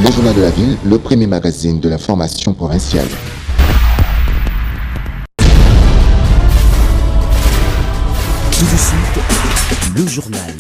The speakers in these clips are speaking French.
Le journal de la ville, le premier magazine de l'information provinciale. Tout de suite, le journal.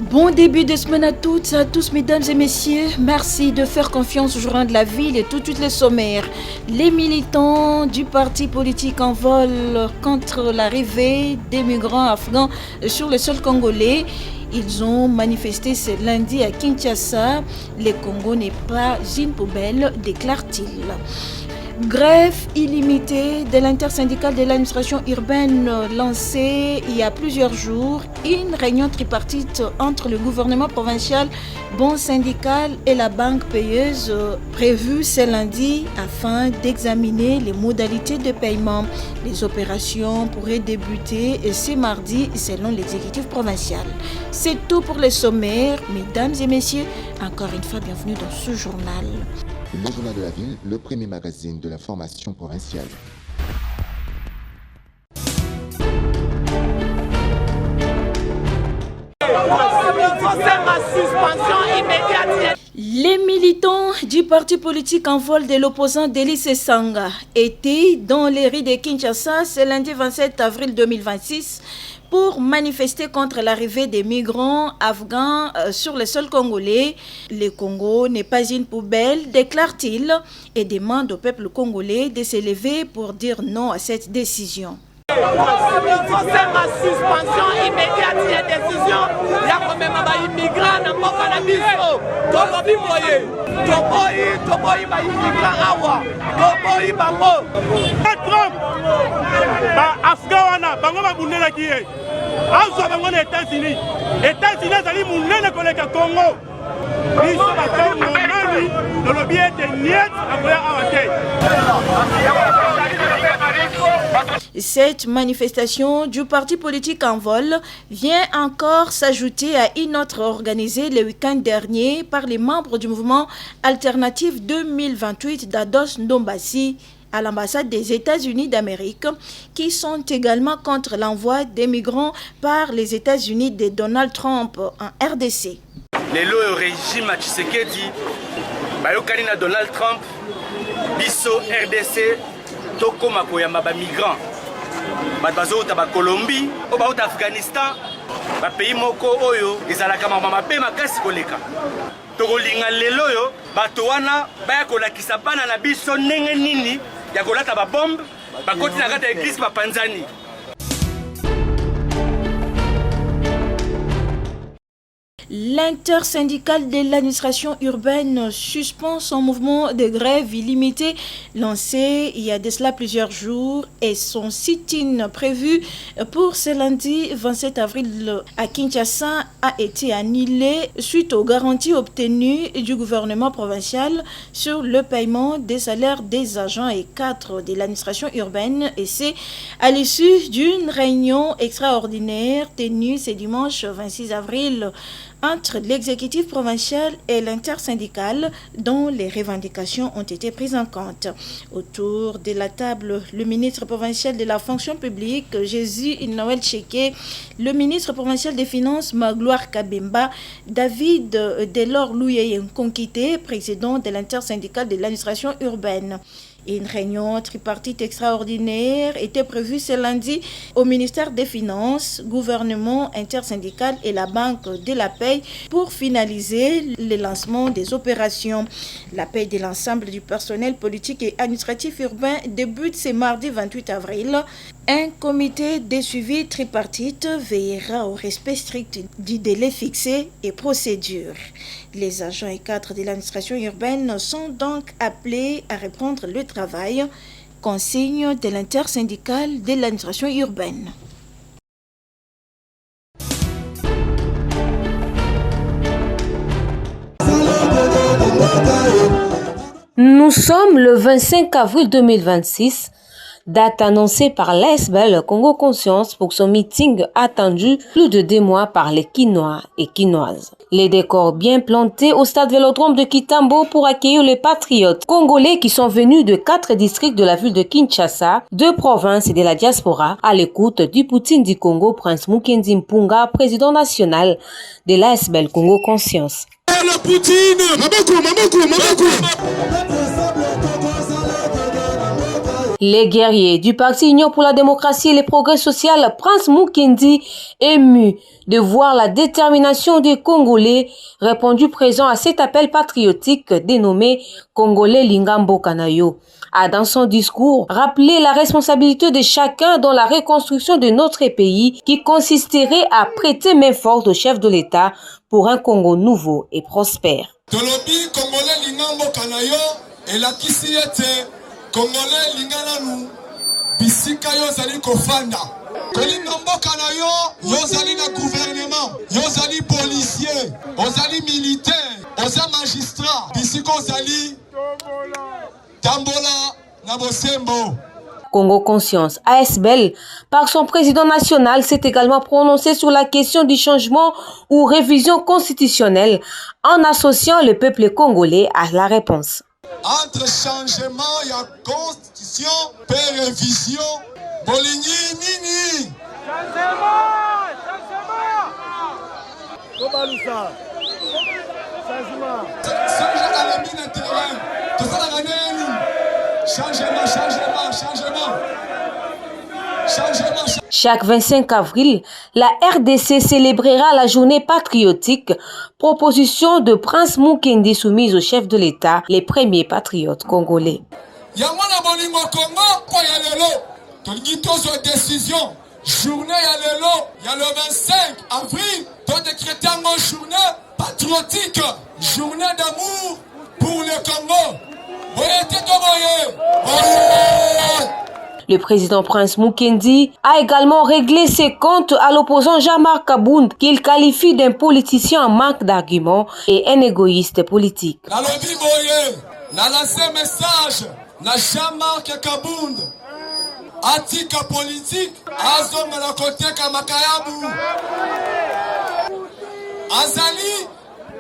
Bon début de semaine à toutes, à tous mesdames et messieurs. Merci de faire confiance au journal de la ville et tout de suite les sommaires. Les militants du parti politique en vol contre l'arrivée des migrants afghans sur le sol congolais. Ils ont manifesté ce lundi à Kinshasa. Le Congo n'est pas une poubelle, déclare-t-il. Grève illimitée de l'intersyndicale de l'administration urbaine lancée il y a plusieurs jours. Une réunion tripartite entre le gouvernement provincial, bon syndical et la banque payeuse prévue ce lundi afin d'examiner les modalités de paiement. Les opérations pourraient débuter ce mardi selon l'exécutif provincial. C'est tout pour les sommaires. Mesdames et messieurs, encore une fois, bienvenue dans ce journal. Le journal de la ville, le premier magazine de l'information provinciale. Les militants du parti politique en vol de l'opposant Délice Sanga étaient dans les rues de Kinshasa ce lundi 27 avril 2026 pour manifester contre l'arrivée des migrants afghans sur le sol congolais. Le Congo n'est pas une poubelle, déclare-t-il, et demande au peuple congolais de se lever pour dire non à cette décision. Suspension immédiate des décisions. Il y a quand même des immigrants dans le cannabis. Toboyi ba immigrant awa. Toboyi bango. Trump ba Afghawana bango ba bunela kiye. Azo bango na États-Unis. États-Unis zali munene koleka Congo. Biso ba Congo mani dans le biais de niet akoya awate. Cette manifestation du parti politique en vol vient encore s'ajouter à une autre organisée le week-end dernier par les membres du mouvement alternatif 2028 d'Ados Ndombasi à l'ambassade des États-Unis d'Amérique, qui sont également contre l'envoi des migrants par les États-Unis de Donald Trump en RDC. Les lois au régime à Tshisekedi, bayokani na Donald Trump, biso RDC, toko makoyamba ba migrants. Bazouta ba Colombie, ou ba Afghanistan, ba pays moko oyo ezalaka mama pe makasi koleka. Tokolinga lelo yo bato wana baya kolakisa bana na biso ndenge nini ya kolata ba bombe bakoti na kata église ba Panzani. L'intersyndicale de l'administration urbaine suspend son mouvement de grève illimité lancé il y a de cela plusieurs jours et son sit-in prévu pour ce lundi 27 avril à Kinshasa a été annulé suite aux garanties obtenues du gouvernement provincial sur le paiement des salaires des agents et cadres de l'administration urbaine, et c'est à l'issue d'une réunion extraordinaire tenue ce dimanche 26 avril entre l'exécutif provincial et l'intersyndicale dont les revendications ont été prises en compte. Autour de la table, le ministre provincial de la fonction publique, Jésus Noël Tchéké, le ministre provincial des Finances, Magloire Kabemba, David Delors Louyé Nkonkité, président de l'intersyndicale de l'administration urbaine. Une réunion tripartite extraordinaire était prévue ce lundi au ministère des Finances, gouvernement intersyndical et la Banque de la Paix pour finaliser le lancement des opérations. La paie de l'ensemble du personnel politique et administratif urbain débute ce mardi 28 avril. Un comité de suivi tripartite veillera au respect strict du délai fixé et procédures. Les agents et cadres de l'administration urbaine sont donc appelés à reprendre le travail, consigne de l'intersyndicale de l'administration urbaine. Nous sommes le 25 avril 2026. date annoncée par l'ASBEL Congo Conscience pour son meeting attendu plus de 2 mois par les Quinois et Quinoises. Les décors bien plantés au stade Vélodrome de Kitambo pour accueillir les patriotes congolais qui sont venus de 4 districts de la ville de Kinshasa, 2 provinces et de la diaspora, à l'écoute du Poutine du Congo, Prince Mukendi Mpunga, président national de l'ASBEL Congo Conscience. Le Poutine, Les guerriers du parti Union pour la démocratie et le progrès social, Prince Mukendi, ému de voir la détermination des Congolais, répondu présent à cet appel patriotique dénommé Congolais Lingambo Kanayo, a dans son discours rappelé la responsabilité de chacun dans la reconstruction de notre pays qui consisterait à prêter main forte au chef de l'État pour un Congo nouveau et prospère. Tolobi Congolais Lingambo Kanayo et la Kisiete Congolais Lingananu bisika yo zali kofanda kolinga mboka na yo zali na gouvernement yo zali policier ozali militaire oza magistrat bisika ozali tambola na bosembo. Congo Conscience, ASBEL, par son président national, s'est également prononcé sur la question du changement ou révision constitutionnelle en associant le peuple congolais à la réponse. Entre changement et constitution et révision, Boligny Nini. Chaque 25 avril, la RDC célébrera la journée patriotique, proposition de Prince Mukendi soumise au chef de l'État, les premiers patriotes congolais. Journée il y a le 25 avril, pour décréter une journée patriotique, journée d'amour pour le Congo. Le président Prince Mukendi a également réglé ses comptes à l'opposant Jean-Marc Kabound, qu'il qualifie d'un politicien en manque d'arguments et un égoïste politique. N'a lancé message na Jean-Marc Kabound. Atika politique, azom na côté kamakayabu. Azali,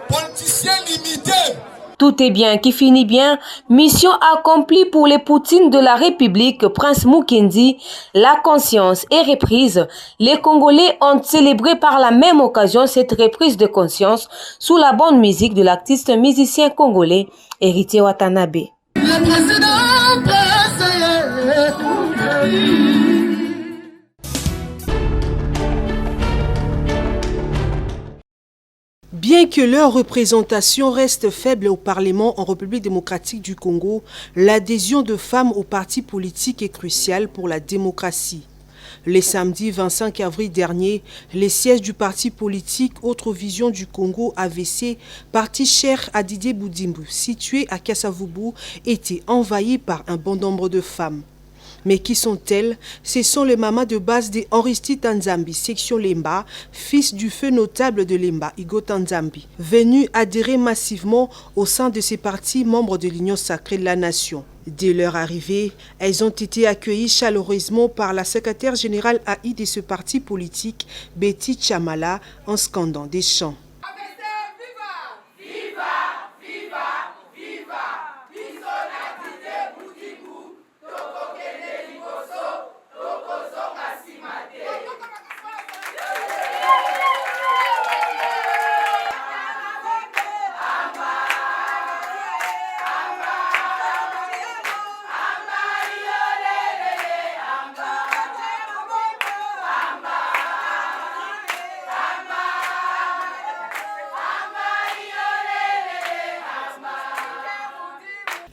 politicien limité. Tout est bien qui finit bien. Mission accomplie pour les Poutines de la République, Prince Mukendi. La conscience est reprise. Les Congolais ont célébré par la même occasion cette reprise de conscience sous la bonne musique de l'artiste musicien congolais Héritier Watanabe. Le président Bien que leur représentation reste faible au Parlement en République démocratique du Congo, l'adhésion de femmes aux partis politiques est cruciale pour la démocratie. Le samedi 25 avril dernier, les sièges du parti politique Autre Vision du Congo AVC, parti cher à Didier Boudimbu, situé à Kassavubu, étaient envahis par un bon nombre de femmes. Mais qui sont-elles? Ce sont les mamas de base de Aristide Nzambi, section Lemba, fils du feu notable de Lemba, Igo Nzambi, venus adhérer massivement au sein de ces partis membres de l'Union sacrée de la nation. Dès leur arrivée, elles ont été accueillies chaleureusement par la secrétaire générale AI de ce parti politique, Betty Chamala, en scandant des chants.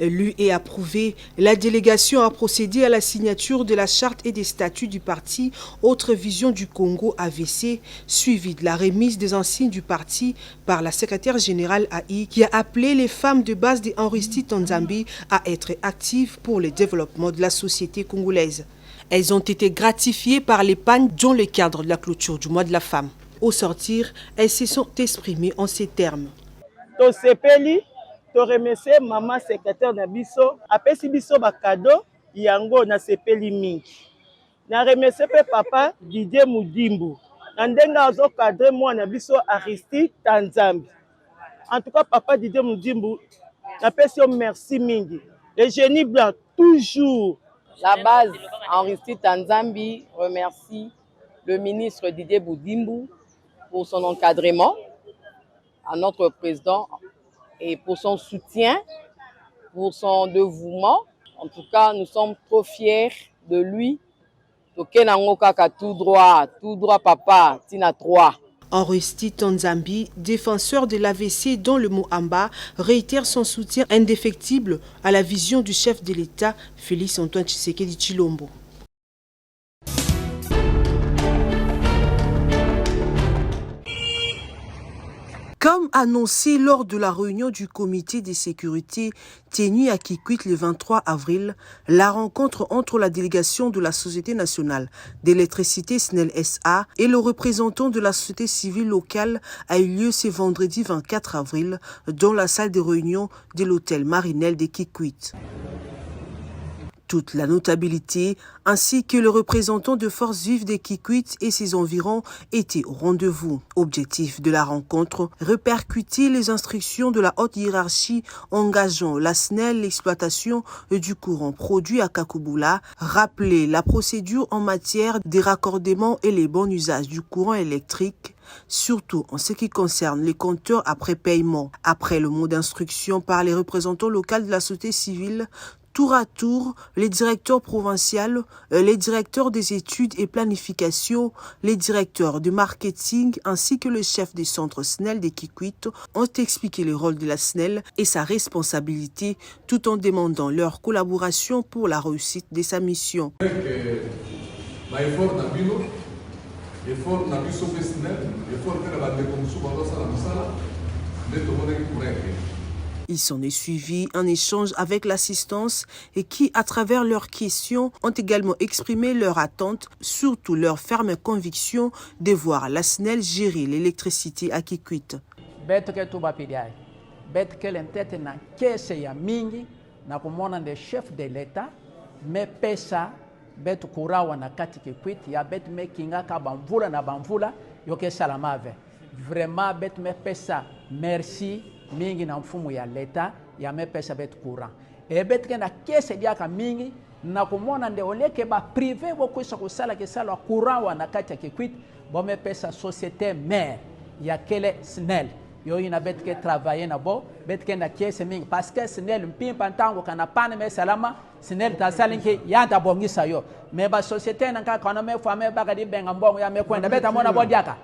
Lu et approuvé, la délégation a procédé à la signature de la charte et des statuts du parti Autre Vision du Congo AVC, suivie de la remise des insignes du parti par la secrétaire générale AI, qui a appelé les femmes de base de Aristide Nzambi à être actives pour le développement de la société congolaise. Elles ont été gratifiées par l'épargne dans le cadre de la clôture du mois de la femme. Au sortir, elles se sont exprimées en ces termes. To remercier maman secrétaire na biso apesi biso ba cadeau yango nasepeli mingi. Na remercie pe papa Didier Mudimbu. Na ndenge azokadre mwana biso Aristide Tanzambi. En tout cas, papa Didier Mudimbu, napesi yo merci mingi. Le génie blanc, toujours. La base, Aristide Tanzambi remercie le ministre Didier Mudimbu pour son encadrement, à notre président, et pour son soutien, pour son dévouement. En tout cas, nous sommes trop fiers de lui. Tout droit papa, Tina 3. Aristide Tanzambi, défenseur de l'AVC dont le mot Amba, réitère son soutien indéfectible à la vision du chef de l'État, Félix Antoine Tshisekedi Tshilombo. Comme annoncé lors de la réunion du comité de sécurité tenue à Kikwit le 23 avril, la rencontre entre la délégation de la Société nationale d'électricité SNEL SA et le représentant de la société civile locale a eu lieu ce vendredi 24 avril dans la salle de réunion de l'hôtel Marinel de Kikwit. Toute la notabilité ainsi que le représentant de Forces vives de Kikwit et ses environs étaient au rendez-vous. Objectif de la rencontre, répercuter les instructions de la haute hiérarchie engageant la SNEL, l'exploitation du courant produit à Kakobula, rappeler la procédure en matière de raccordement et les bons usages du courant électrique, surtout en ce qui concerne les compteurs après paiement. Après le mot d'instruction par les représentants locaux de la société civile, tour à tour, les directeurs provinciaux, les directeurs des études et planification, les directeurs du marketing ainsi que le chef des centres SNEL de Kikwit ont expliqué le rôle de la SNEL et sa responsabilité tout en demandant leur collaboration pour la réussite de sa mission. Il s'en est suivi un échange avec l'assistance et qui, à travers leurs questions, ont également exprimé leur attente, surtout leur ferme conviction de voir la SNEL gérer l'électricité à Kikwit. Merci. Mingi na mfumu ya leta ya mepesa bet courant e bet na kese diaka mingi na kumona nde oleke ba privé bokwisa kusala kesala courant wana kati ya Kikwit bo mepesa société mère ya kele SNEL yo ina bet ke travailler na bo bet ke na kese mingi parce que SNEL mpimpa ntango kana pane me salama SNEL ta salinki ya ta bongisa yo me ba société na ka kana me fame ba kadi benga mbongo ya me kwenda beta mona bo diaka.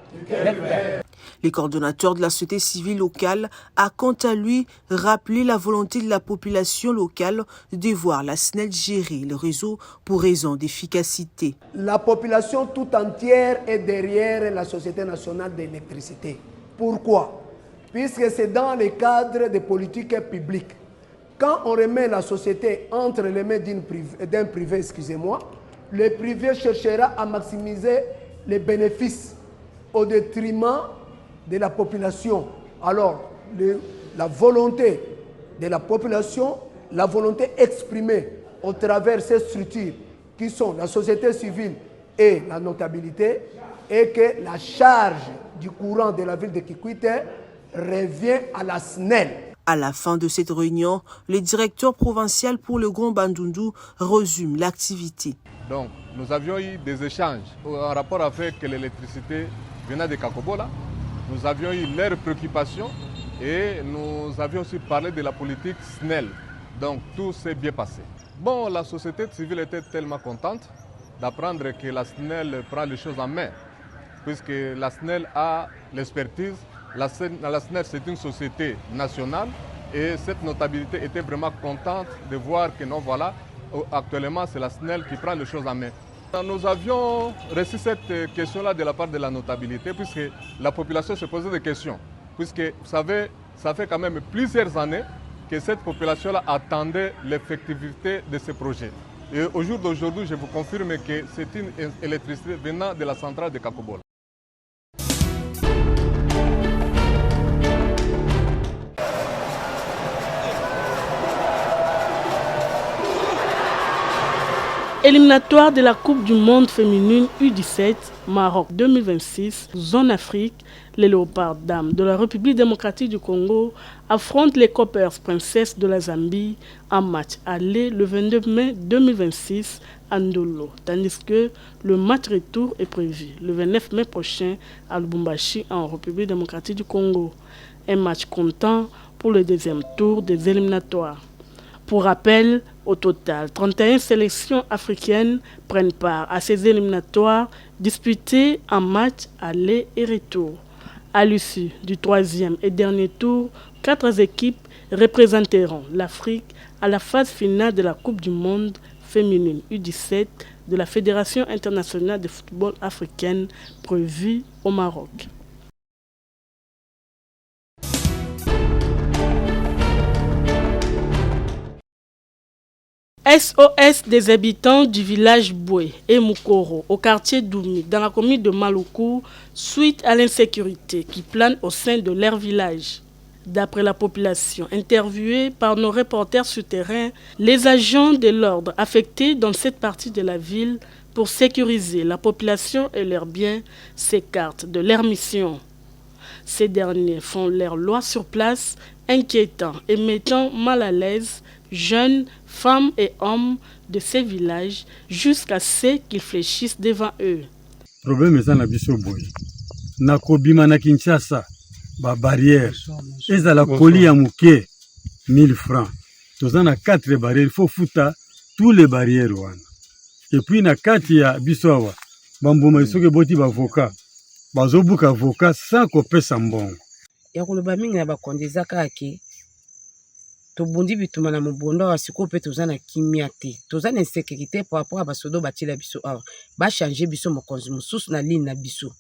Les coordonnateurs de la société civile locale a quant à lui rappelé la volonté de la population locale de voir la SNEL gérer le réseau pour raison d'efficacité. La population tout entière est derrière la Société nationale d'électricité. Pourquoi? Puisque c'est dans le cadre des politiques publiques. Quand on remet la société entre les mains d'un privé, excusez-moi, le privé cherchera à maximiser les bénéfices au détriment de la population. Alors, la volonté de la population, la volonté exprimée au travers ces structures qui sont la société civile et la notabilité, est que la charge du courant de la ville de Kikwit revient à la SNEL. À la fin de cette réunion, le directeur provincial pour le Grand Bandundu résume l'activité. Donc, nous avions eu des échanges en rapport avec l'électricité venant de Kakobola. Nous avions eu leurs préoccupations et nous avions aussi parlé de la politique SNEL. Donc tout s'est bien passé. Bon, la société civile était tellement contente d'apprendre que la SNEL prend les choses en main, puisque la SNEL a l'expertise. La SNEL, c'est une société nationale et cette notabilité était vraiment contente de voir que non, voilà, actuellement c'est la SNEL qui prend les choses en main. Nous avions reçu cette question-là de la part de la notabilité, puisque la population se posait des questions. Puisque, vous savez, ça fait quand même plusieurs années que cette population-là attendait l'effectivité de ce projet. Et au jour d'aujourd'hui, je vous confirme que c'est une électricité venant de la centrale de Kakobola. Éliminatoire de la Coupe du Monde féminine U17 Maroc 2026, zone Afrique, les Léopards dames de la République démocratique du Congo affrontent les Coppers Princesses de la Zambie en match aller le 22 mai 2026 à Ndolo, tandis que le match retour est prévu le 29 mai prochain à Lubumbashi en République démocratique du Congo. Un match comptant pour le deuxième tour des éliminatoires. Pour rappel, au total, 31 sélections africaines prennent part à ces éliminatoires disputés en match aller et retour. À l'issue du troisième et dernier tour, 4 équipes représenteront l'Afrique à la phase finale de la Coupe du Monde féminine U17 de la Fédération internationale de football africaine prévue au Maroc. SOS des habitants du village Boué et Moukoro au quartier Doumi dans la commune de Maloukou suite à l'insécurité qui plane au sein de leur village. D'après la population interviewée par nos reporters sur terrain, les agents de l'ordre affectés dans cette partie de la ville pour sécuriser la population et leurs biens s'écartent de leur mission. Ces derniers font leur loi sur place, inquiétant et mettant mal à l'aise jeunes, femmes et hommes de ces villages jusqu'à ce qu'ils fléchissent devant eux. Problème est na biso boy. Na kobima na Kinshasa, ba barrière. Ezala koli ya muke 1000 francs. Tozana 4 barrières, il faut fouta tous les barrières wana. Et puis na kati ya biso awa, bamboma isoke boti ba avocat. Bazobuka avocat sans kopesa mbongo. Ya koloba mingi na ba kondeza kake. Tobundi bituma na mubondo wa siko pe tozana kimia te. Tozana insécurité par rapport à basodo batila biso awa. Ba changer biso mokonzi mususu na ligne na biso.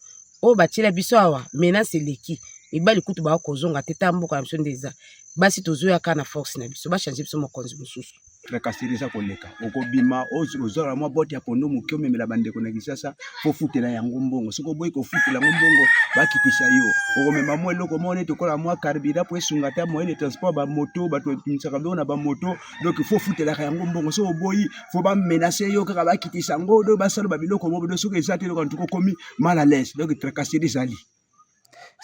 O batila biso awa, menace leki. Ibali kutu ba kozonga te tamboka na biso ndeza. Basi tozoya kana force na biso. Ba changer biso mokonzi mususu. Trakasirisa koleka. Okobima ozora mwa boti ya pondo mukyo memela bandeko na Kinshasa fo futela yango mbongo. Soko boy ko futela mbongo bakitisha yo. Okomema mwa eloko mone tokola mwa carburant po esunga ta moyen de transport ba moto ba to timisaka na ba moto donc fo futela yango mbongo. So boy fo ba menacer yo kaka bakitisha ngodo basalo ba biloko mo do soko ezate ko ntuko komi mal à l'aise. Donc trakasirisa li.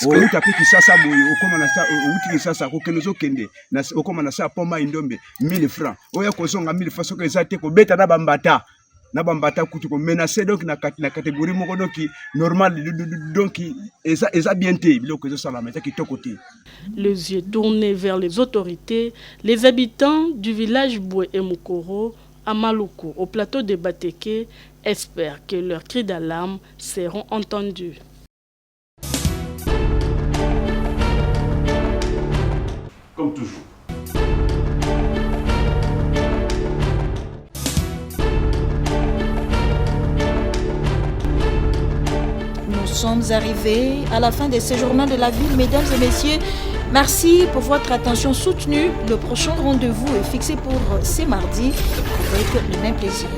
Outa piki sasa boyo okoma na sa outi sasa ko kenezo kende na okoma na sa poma indombe 1000 francs oya kozonga 1000 francs ko ezate ko beta na bambata kutu ko menacer donc na catégorie moko donc normal donc eza bien té biloko zo sala meta ki tokoté. Les yeux tournés vers les autorités, les habitants du village Boué et Moukoro à Maloukou au plateau de Bateke espèrent que leurs cris d'alarme seront entendus. Comme toujours. Nous sommes arrivés à la fin de ce journal de la ville, mesdames et messieurs. Merci pour votre attention soutenue. Le prochain rendez-vous est fixé pour ce mardi avec le même plaisir.